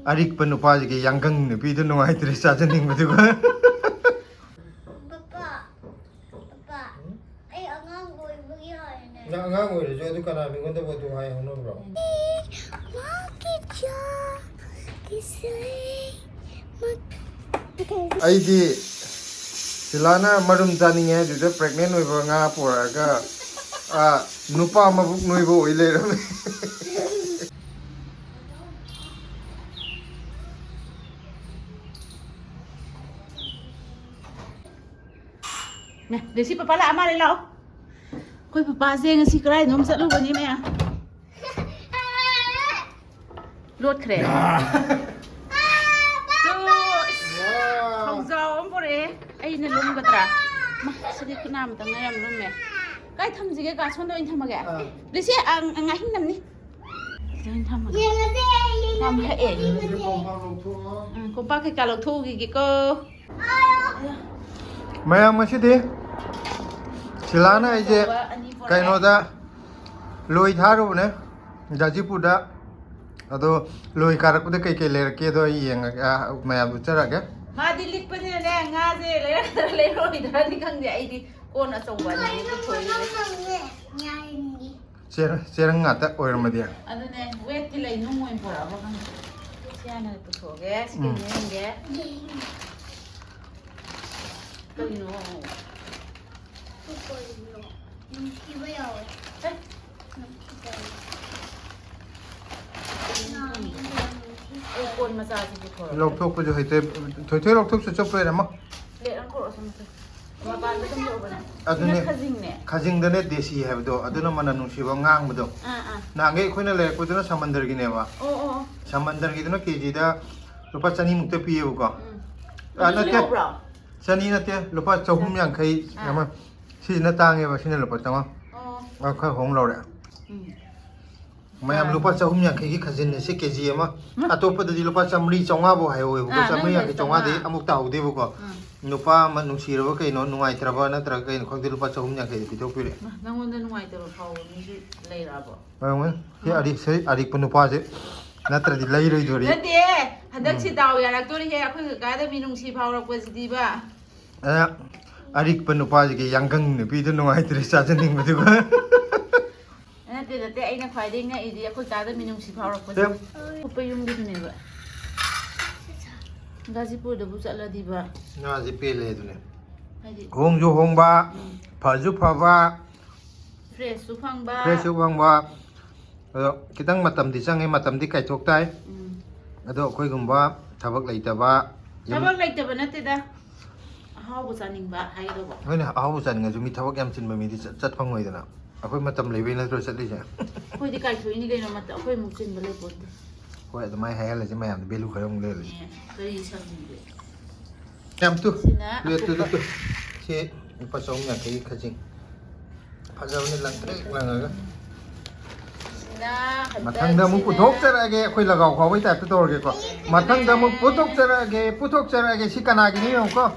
Arikpa nupagi yangangbi itu nuai terus saja nih betul kan? Bapak, angang gue begini. Nggak gue itu itu karena minggu itu buat hai hono bro. Aidi silana marum tani ya itu pregnant gue nggak pura ke nupa mabuk nui bo ile. Nè, để xin papa lại mà đây lâu. Coi papa riêng xin cái này nó sẽ lúc như mẹ à? Lột khỏe. Không giàu ông bố đấy. Ấy nên luôn cái tra. Mà sao đi cái nam tầng này em luôn mẹ. Cái thằng gì cái cá son đó anh thầm mà kìa. Để xin ngay hình nằm đi. Anh thầm mà. Thầm hệ. Cô ba cái cá lộc thu cái cơ. Mayam masih deh. Silana aja kayak noda leitharak ne jadi puda atau leitharak udah kayak ler kayak do yang mayam bicara kan? Mà đi lịch bên này nè, Nga gì lấy rồi đó đi khăng vậy đi con ở trong quán này cái thôi. Serang ngata orang media. Ano nè, wet thì lấy nung nguyên bora vào khăng. Xe này tụt thổ ghé, cái này ghé. Cái nó. Con mà ra thì thổ. Lộc thuốc bây giờ hay thế, thôi lộc thuốc sẽ chụp về mà. Để ăn khổ xong rồi. Mà bạn mới không được vậy. Adune khajing dane desi hai bedo aduna mana nungsi ba ngang bedo na ngai khoina le ko duna samandar gi ne ba samandar gi duna kg da lupa chani mukte piye ko ana te chani na te lupa chahum yang khai ama si na tang e ba si na lupa changa kha hong lo re mayam lupa chahum yang khai gi khajin ne se kg ama atop da di lupa chamri chonga bo hai oi ko chamri yang chonga de amuk ta ude ko nupa man nungsiro kay no nungai traba na tra kay khong dilu pa chahum nya kay pitok pire nangonda nungai taro phau ni su leirabo ayong he adik nupa je na tra di lai roi dori nade hadak si daw yarak tori he akhoi ka da minung si phau rak pasi di ba adik nupa je yangang ne pi du nungai tre sa jan ning bedu ba nade aina khwai ding na idi akhoi ka da minung si phau rak pasi upai yung di ne ba Gazipur da bu chatla di ba na ji pe le du ne hong ju hong ba pha ju pha ba fresh su phang ba ado kitang matam di changai matam di kai thok tai ado khoi gumba thabak leita ba thabak leita ba natte da hau bu chaning ba hai do ba hoina ahu chan nga ju mi thabak yam chin ba mi di chat phang hoi dana akhoi matam lebe na tro chat li ja khoi di kai thoi ni kai no mat akhoi muk chin ba le pot Kau ada mai hayal aja mayam belu kau ngel aja. Dari sambil. Yam tu, lihat tu. Si pas orangnya kayak kacing. Pasal ni lang aga. Matang dah mu putok cara ke, kau lagau kau itu tu orang ke kau. Matang dah mu putok cara ke si kana gini orang kau.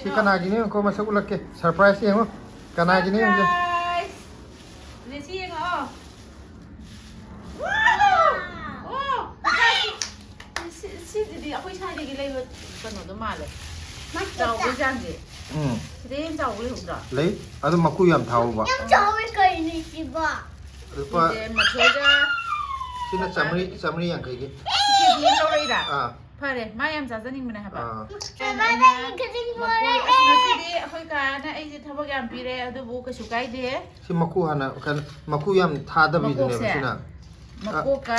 Si kana gini orang kau masuk ulat ke, surprise yang kau. Kana gini orang. Ni si yang oh. Di aku sai di gilai lo kano do male jauh ke jange sini jauh le hudra Lei, ada maku yam tahu ba Yang jauh ke ini sih ba lupa macoja sini samri yang kayak gini dia lo le da pare mayam jaja ning mana haba Mana keting boleh ngasidi hoi ka na ai je thabak yam pire adu bu ka sukai de si maku hana kan maku yam thada bi ne sina Mako ka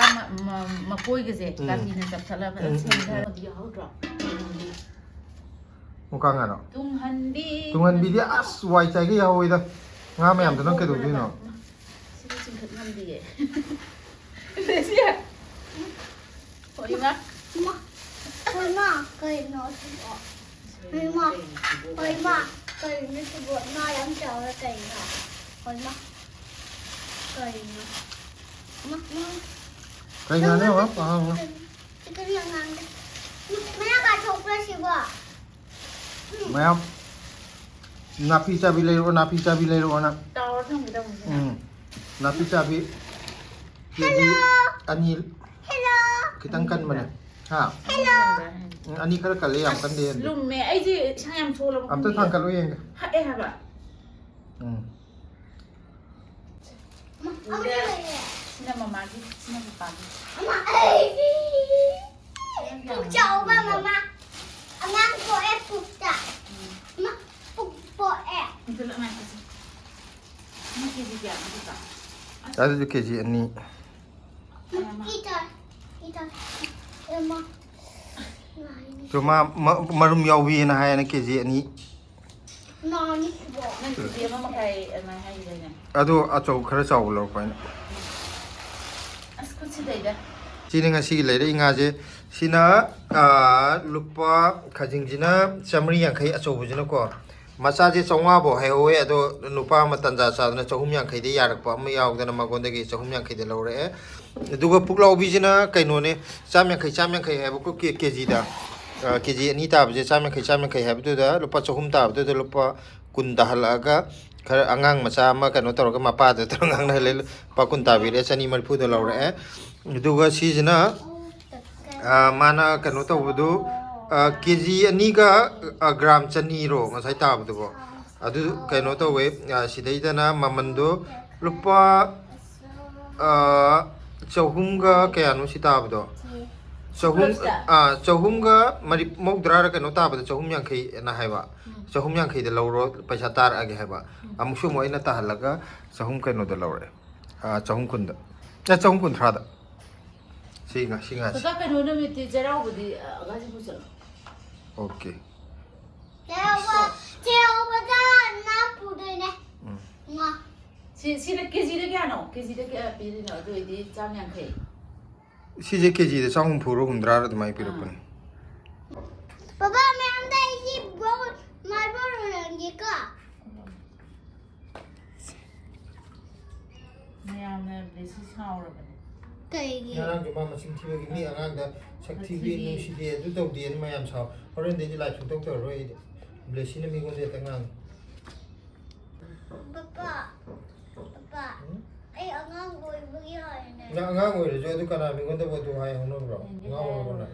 makoi ke je kati na chap thala ka sem da di haudra muka ngaro tunghan bi dia as wai chai ge hoi da nga mayam to nang ke do ni no sini singkat ngam di ye Lesia Hoi ma Cây nó sụp Hoi ma Cây nó sụp Nó lắm trầu là cây nó Hoi ma Cây nó Kaya nga ne wa pa nga. Ito yang nang. Mana ka chokla siwa. Mayam. Napi chabi le ro na. Tawar thong kita mungkin. Napi chabi. Hello. Anil. Hello. Kitang kan mana? Ha. Hello. Ani khara kale yam kan de. Lumme ai ji sayam chola ba. Am ta thang kalu yeng. Ha e ha ba. Sina mama gi, sina papa gi. Mama ơi. Phục chậu ba mama. Ngang của em phục chậu. Mà phục của em. Itu lah mai kasi. Ni kiji dia ni ka. Ada ju kg ani. Kita. Emma. Cuma marum yawi na hai na kg ani. Nani bo. Nan dia mama kai mai hai dia. Ado achau khara chau lo pa na. As kun si dai da. Chini nga si le re nga je sina lupa khajing jina chamri yang khai achau bu jina ko. Macha je chongwa bo hai oe ado nupa ma tanja sa na chahum yang khai de yarak pa ma yaw da na ma gon de gi chahum yang khai de lo re. Duga puklau bi jina kaino ne cham yang khai hai bu ko kg da. Kg ani ta bu je cham yang khai hai bu da lupa chahum ta bu da lupa kun da halaga khara angang macha ma kano tor ga ma pa da tor ngang na le pa kun ta bi re chani mar phu da lo re. Duga si jina mana kano to bu du kg ani ga gram chani ro ngasai ta bu bo adu kano to we sidai da na mamando lupa chahum ga kaya no sita bu do chahum ga mari mok dra ra kano ta bu chahum yang khai na hai ba chahum yang khai da lo ro paisa tar age hai ba amushu mo ina ta halaga chahum kano da lo re chahum kun da chahum kun thra da singa Kata kan hono mi ti jarau budi gaji pusal. Okay. Chewa da na pude ne. Nga. Si da kg da kya no? Kg da kya pi no do di cham yang khai. Si je kg de chahum phuro humdra ra mai pi rupani Papa मैं अंदर ये बहुत marble रंगी का Mayam na besi chau ra ba. कहेगी Ngarang juma masing thiba gi mi angang da sakthi bi nu si de du tau de ma yam chau horen de lai chu tok tor roi de blesi na mi gon de tangang पापा पापा ए अंगांग कोई बगी है ने na angang oi re jo du kana mi gon da bo tu hai hono bro nga ho ro na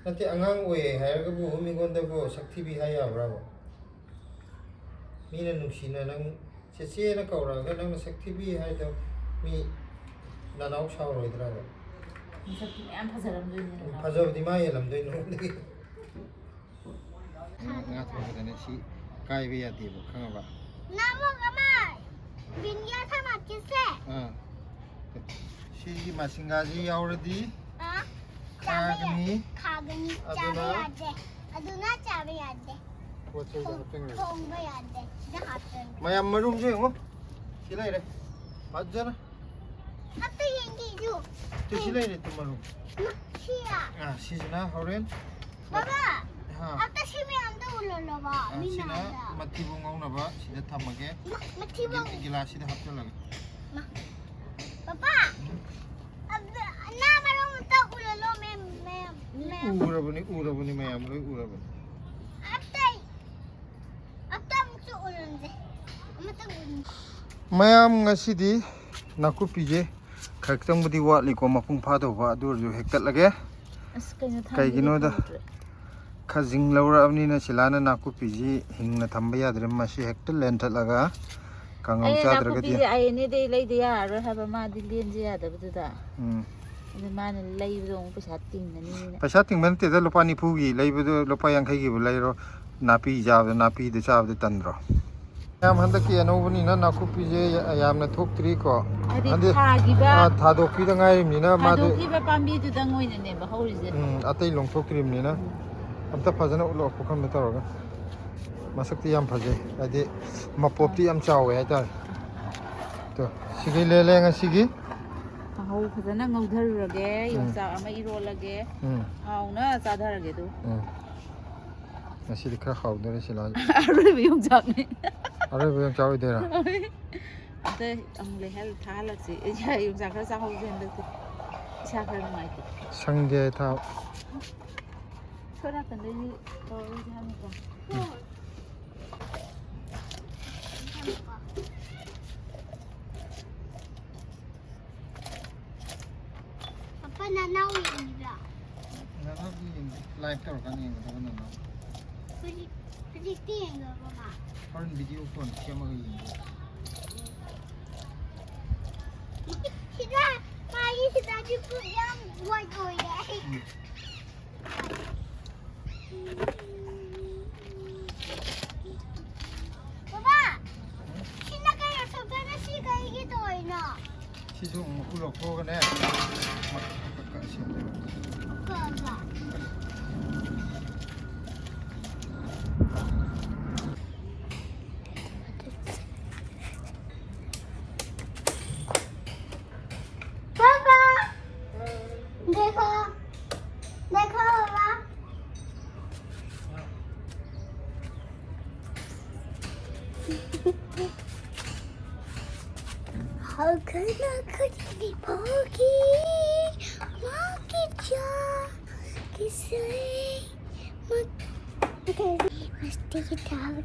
na te angang oi hai ga bu mi gon da bo sakthi bi hai ya bra bo mi na nu si na nang che na kau ra ga nang sakthi bi hai da mi na nau chau roi dra ba Ni sa ki am phasaram do ni na. Phajaw di ma yelam doi no de nga thong da ne si kai be ya ti bo khang ba नामो कमा बिंदिया था माची से si masinga ji yauradi हां khagni खागनी चाबे याद है अदुना चाबे याद है poche da teng re थोंग बे याद है the हाथन mayam marum je ngo silai re ajjana अब तो येंगी जो tu silai re tu marum शिया si jina horen बाबा ha अब तो शिमे अंदर उलो लो बा Meena sina mati bu ngau na ba sida thamage मच्छी बंग gilas sida hapta lag पापा अब ना मरो तो उलो लो मैं urabani mayam loi urabani अब तो मुझे उलन दे मतलब mayam ngasidi nakupi je khaktang budi wa liko mapung pha do ba dur ju hektat lage As kaino tha. kai gino da khajing laura amni na silana nakupi ji hingna thamba yadre ma si hektat len that laga kangau cha dra ga di ai ne dei lai de ya ro ha ba ma di len je ya da bu da. Ni ma ne lai bu dong pesa ting na ni na. paisa ting ban te da lopa ni phu gi leibu do lopa yang khai gi bu lai ro napi jab da napi de chab de tan ro yam handa ki ano bani na nakupi je yam na thok tri ko Adi tha gi ba. tha do ki da ngai mi na ma Ma de do ki ba pambi du dang oi ne ba hori je. atai long thok tri mi na amta phajana ulo phukham me tar ga masakti yam phaje ade mapop ti yam chawe ai tar to sigi le nga sigi Hau phajana ngau dhar ra ge yong sa ama I ro la ge. Hau na sa dhar ge du. nasi di khra khaw dere sila Aro bi yong sa ne. are bu yang chawe dera Ate ang le hel tha la si. Ya yong sa khra sa hau zen de. Sa khra ngai ti. sang de tha Chora kan dei to ja me ko. पापा ना ना उलन दा Live tawrkani ngadaban no. Hujikti yengaba ma. Horan video phone semaga yingo. Sida magi sida jipu yang buat koi deh. Baba, sini kayak sebenarnya sih kayak gitu ina. Sisu ulok ko kan eh. Enggak. Baba, देखो बाबा How can I could pogi Makija Kisai Must take it out.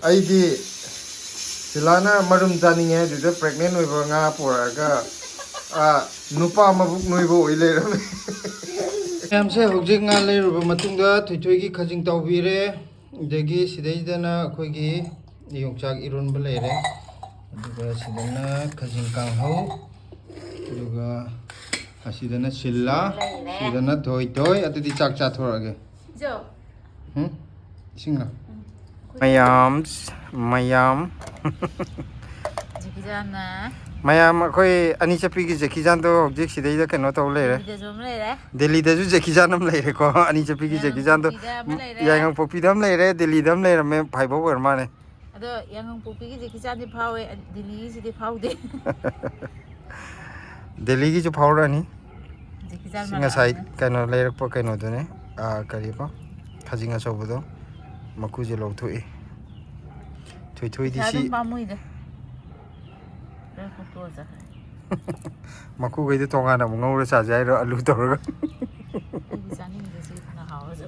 Aidi silana marum jani hai duda pregnant hoiba nga poraga nupa mabuk noibo ile rame yam se hojik nga leiruba matungda thoithoi gi khajing tawbire degi sidaidana khoi gi yongchak ironba leire aduga sidana khajing kanghau aduga asidana silla sidana thoi atudi chak cha thorage jo singna mayam Jikijana mayam khoi ani chapi gi jekijan do object sidai da keno taw leire Jom leire Delhi da ju jekijan am leire ko ani chapi gi jekijan do yang popi dam leire Delhi dam leire me phaibo wer mane ado yang popi gi jikijani phawe Delhi si di phaude Delhi gi ju phawra ni Jikijan singa sai keno leire po keno do ne kari pa khajinga chobudo maku je lo thoi thoi di si pamuide photo za maku gei de tonga na ngau ra sa jai ro alu tor jani ni si na hawo jo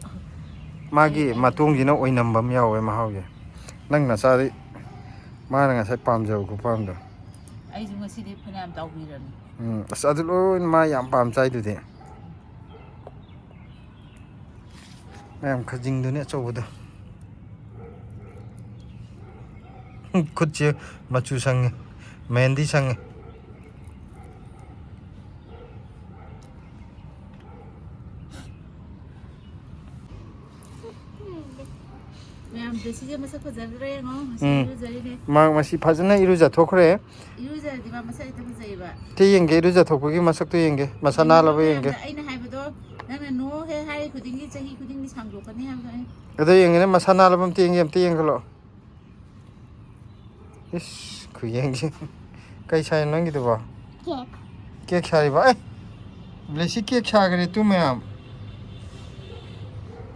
magi matung gi na oinambam yawe ma hauge nang na sa ri ma na nga sai pam jau ku pam do ai ju ngasi de phanam tawbiran asa du lo ma yam pam chai du de mayam khajing du ne chobu do kuche machu sang mendi sang Mayam desi je masa ko zarre ngo masi zari ne ma masi phajana iruja thokre iruja di ma masa ita zaiba te yenge iruja thokgi masak to yenge masana laba yenge aina haibado nana no he hai khudingi chahi khudingi sangjokani ha ado yenge ne masana labam te yenge lo is ku yenge kai sai nangi do ba cake sai ba blesi cake cha gare tu mayam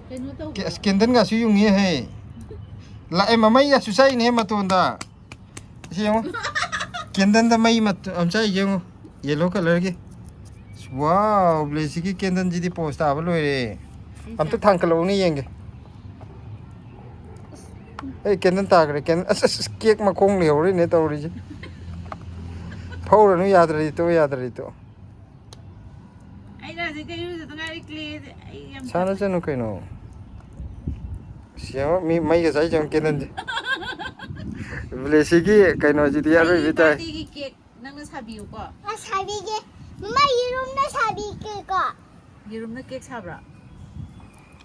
kenu to ke skendan ga su yung ye he la e mamai ya su sai ne matonda si yo kendan da mai mat am sai yo yellow color ki wow blesi ki kendan ji di post a ba loire am to thang kalo ni yenge ei kendan ta gare ken cake ma khong leo ri ne to ri ji phau nu yad ri to ai ra je kai iruja to ngari kle ai am sana chanu kai no siapa mai ke sai jam kenan je boleh sigi kai no jadi aro bitai ti cake nang na sabiu ko 사비게 엄마 이름나 사비게 거 yerum na cake sabra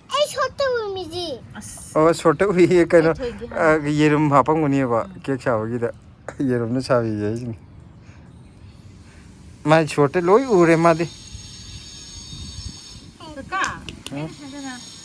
에이 छोटे उमिजी as oh छोटे हुई है kai no ये room हापंग मुनी है बा cake चावगी दा ये room ना चावी है इसमें मैं छोटे लोई उरे मादे 그까? 괜찮아.